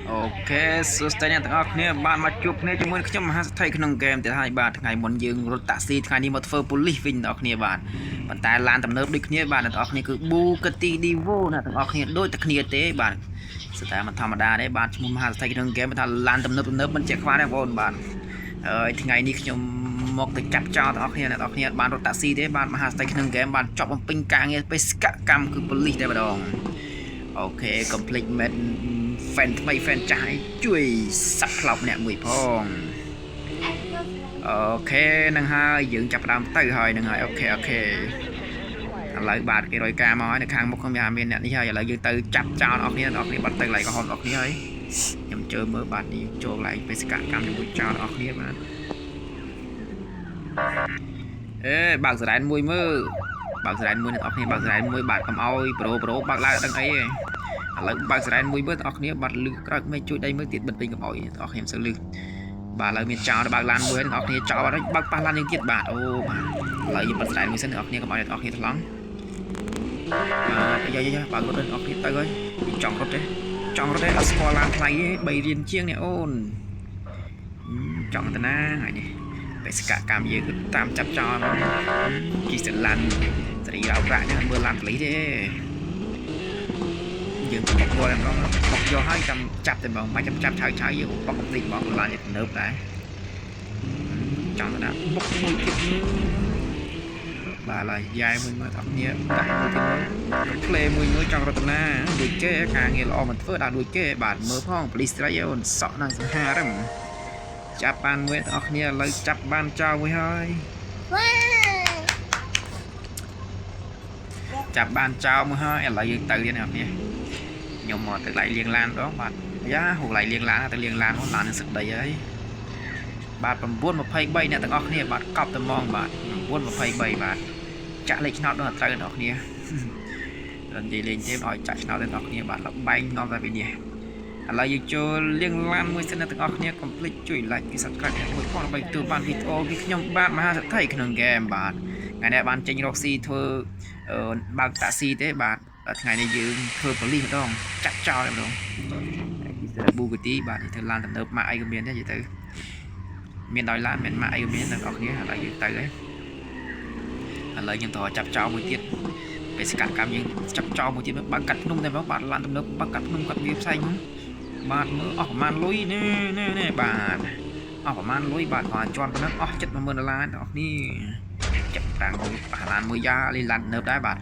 Ok, số tay này tao nghe bạn mà chụp nghe cho muốnខ្ញុំមហាស្ថិក្នុងហ្គេមទៀតហើយបាទថ្ងៃមុនយើងរត់តាក់ស៊ីថ្ងៃនេះមកធ្វើប៉ូលីសវិញបងប្អូនបាទប៉ុន្តែឡានទំនើបដូចគ្នាបាទបងប្អូនគឺ Bugatti Divo ណាបងប្អូនដូចតែគ្នាទេបាទស្ទើរមិនធម្មតាទេបាទឈ្មោះមហាស្ថិក្នុងហ្គេមថាឡានទំនើបមិនជាខ្វះទេបងប្អូនបាទហើយថ្ងៃនេះខ្ញុំមកទៅចាប់ចោលបងប្អូនបានរត់តាក់ស៊ីទេបាទមហាស្ថិក្នុងហ្គេមបានចប់បំពេញការងារបេសកកម្មគឺប៉ូលីសតែម្ដងអូខេ complete med fan ថ្មី fan ចាស់ជួយសាក់ក្លោកអ្នកមួយផងអូខេនឹងហើយយើងចាប់ដើមទៅហើយនឹងហើយអូខេឥឡូវបាទគេរយការមកហើយនៅខាងមុខខ្ញុំមានអ្នកនេះហើយឥឡូវយើងទៅចាប់ចោលអស់គ្នាបាត់ទៅកន្លែងកំហុសអស់គ្នាហើយខ្ញុំជើមើលបាទនេះចូលកន្លែងបេសកកម្មជាមួយចោលអស់គ្នាបាទអេបើកសរ៉ែនមួយមើលបើកសរ៉ែនមួយអ្នកអស់គ្នាបើកសរ៉ែនមួយបាទកុំអោយប្រូបើកឡើងដឹងអីទេឥឡូវបើកសរ៉ែនមួយមើលអ្នកគ្នាបាត់លឺក្រោកមិនជួយដៃមើលទៀតបិទពេញកុំអោយអ្នកខ្ញុំសើលឺបាទឥឡូវមានចោលបើកឡានមួយអ្នកគ្នាចោលបាត់ហើយបើកប៉ះឡានយើងទៀតបាទអូបាទឥឡូវយើងបិទសរ៉ែនមួយសិនអ្នកគ្នាកុំអោយអ្នកគ្នាថ្លង់បាទយាយបើករត់អ្នកគ្នាទៅហើយចង់រត់ទេអត់ស្គាល់ឡានថ្លៃទេ3រៀលជាងនេះអូនចង់តាណាហើយនេះបេសកកម្មយើងគឺតាមចាប់ចោលជីសិឡានសេរីរោប្រាក់ហ្នឹងមើលឡានប៉ូលីសទេយើងបុកវល់ហ្នឹងបុកយកហើយចាប់តែបងមិនចាប់ឆៅយើងបុកកំតិចបងឡានទៅនៅដែរចង់ណាបុកមួយទៀតបាទឡើយយ៉ាយមួយមកអត់គ្នាដាក់មួយទៀតមើលផ្លេមួយចង់រតនាដូចគេការងារល្អមិនធ្វើដល់ដូចគេបាទមើលផងប៉ូលីសស្រីអូនសក់នឹងសង្ហារឹមចាប់បានមួយបងប្អូនឥឡូវចាប់បានចោលមួយហើយចាប់បានចោលមួយហើយឥឡូវយើងទៅទៀតអ្នកនេះខ្ញុំមកទៅឡៃលៀងឡានដងបាទយ៉ាហូឡៃលៀងឡានទៅលៀងឡានហ្នឹងឡាននឹងសឹកដីហើយបាទ9:23អ្នកទាំងអស់គ្នាបាទកប់តែហ្មងបាទ9:23បាទចាក់លេខឆ្នោតដល់ត្រូវអ្នកគ្នារំនិយាយលេងទេឲ្យចាក់ឆ្នោតដល់អ្នកគ្នាបាទលបែងនាំតែពីនេះឥឡូវយើងចូលលៀងឡានមួយសិនអ្នកទាំងអស់គ្នាកុំភ្លេចជួយ like ពី subscribe មួយផងដើម្បីទទួលបានវីដេអូពីខ្ញុំបាទមហាសេដ្ឋីក្នុងហ្គេមបាទថ្ងៃនេះបានចេញរកស៊ីធ្វើបើកតាក់ស៊ីទេបាទថ្ងៃនេះយើងធ្វើប៉ូលីសម្ដងចាក់ចោលម្ដងពីស្រាប់ Bugatti បាទធ្វើឡានទំនើបម៉ាកអីក៏មានដែរនិយាយទៅមានដោយឡានមានម៉ាកអីក៏មានទាំងអស់គ្នាឥឡូវយើងទៅហើយឥឡូវខ្ញុំត្រូវចាប់ចោលមួយទៀតបេសកកម្មយើងចាប់ចោលមួយទៀតបើកាត់ភ្នំតែមកបាទឡានទំនើបបើកាត់ភ្នំកាត់វាផ្សេងហ្នឹងបាទមើលអស់ប្រហែលលុយនេះបាទអស់ប្រហែលលុយបាទគាត់ជាន់ប៉ុណ្ណឹងអស់$70000អ្នកនរគ្នាចាប់តាំងប៉ះឡានមួយយ៉ាលេឡានទំនើបដែរបាទ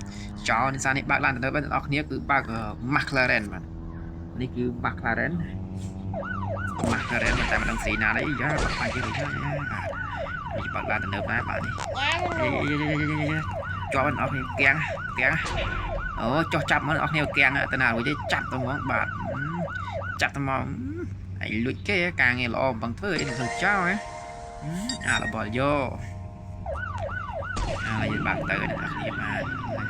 ចោលនិសានេះបើកឡានទំនើបអ្នកនរគ្នាគឺបើក McLaren បាទនេះគឺ McLaren តែមិនដឹងស្រីណាទេយ៉ាបាច់ទេយ៉ានេះបើកឡានទំនើបដែរបាទនេះជាប់អស់គ្នាគាំងអូចុះចាប់មកអស់គ្នាគាំងទៅណារួចទេចាប់ទៅហ្មងបាទចាប់ទៅមកឯងលួចគេការងារល្អមិនធ្វើអីទៅចោលហ៎អារបស់យកហើយបាក់ទៅអ្នកនរគ្នាបាទ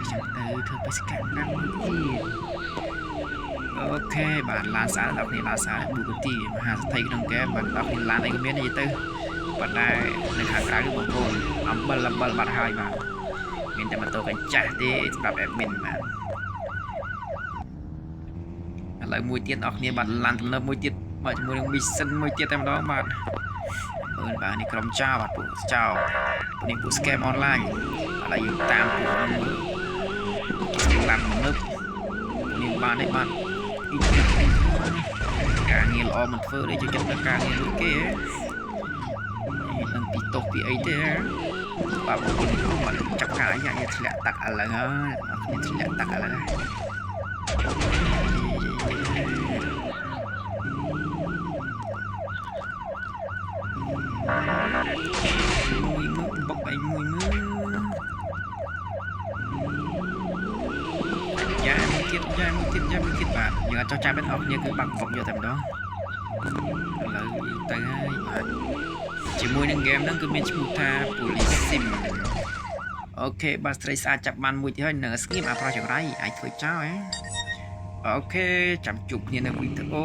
ខ្ញុំទៅធ្វើបេសកកម្មមួយទៀតអូខេបាទឡានសារដល់គ្នាឡានសារ Bugatti មហាសេដ្ឋីក្នុងហ្គេមបាទដល់គ្នាឡានអីក៏មាននិយាយទៅប៉ុន្តែនៅខាងក្រៅគឺបងប្អូនអំបិលបាត់ហើយបាទមានតែម៉ូតូកញ្ចាស់ទេសម្រាប់ admin បាទឥឡូវមួយទៀតអស់គ្នាបាទឡានទំនើបមួយទៀតបាទជាមួយនឹង mission មួយទៀតតែម្ដងបាទមើលបាទនេះក្រុមចោលបាទពួកចោលនេះពួក scam online ឥឡូវយើងតាមពួកហ្នឹងមើលឡានទំនើបនេះបាទនេះបាទការងារល្អមិនធ្វើទេជួយចិត្តការងារដូចគេនឹងពីតោះពីអីទេបាទបងប្អូនមកចាប់ការយ៉ាធ្លាក់តាក់ឥឡូវហើយអ្នកធ្លាក់តាក់ឥឡូវមួយបុកអីមួយមើលយ៉ាមួយទៀតបាទយើងអត់ចោះចាប់អស់គ្នាគឺបាក់បុកយកតែម្ដងឥឡូវទៅហើយបាទជាមួយនឹងហ្គេមហ្នឹងគឺមានឈ្មោះថា Police Sim អូខេបាទស្រីស្អាតចាប់បានមួយទៀតហើយនៅស្ងៀមអាប្រោះចង្រៃអាចធ្វើចោលហ៎អូខេចាំជួបគ្នានៅវីដេអូ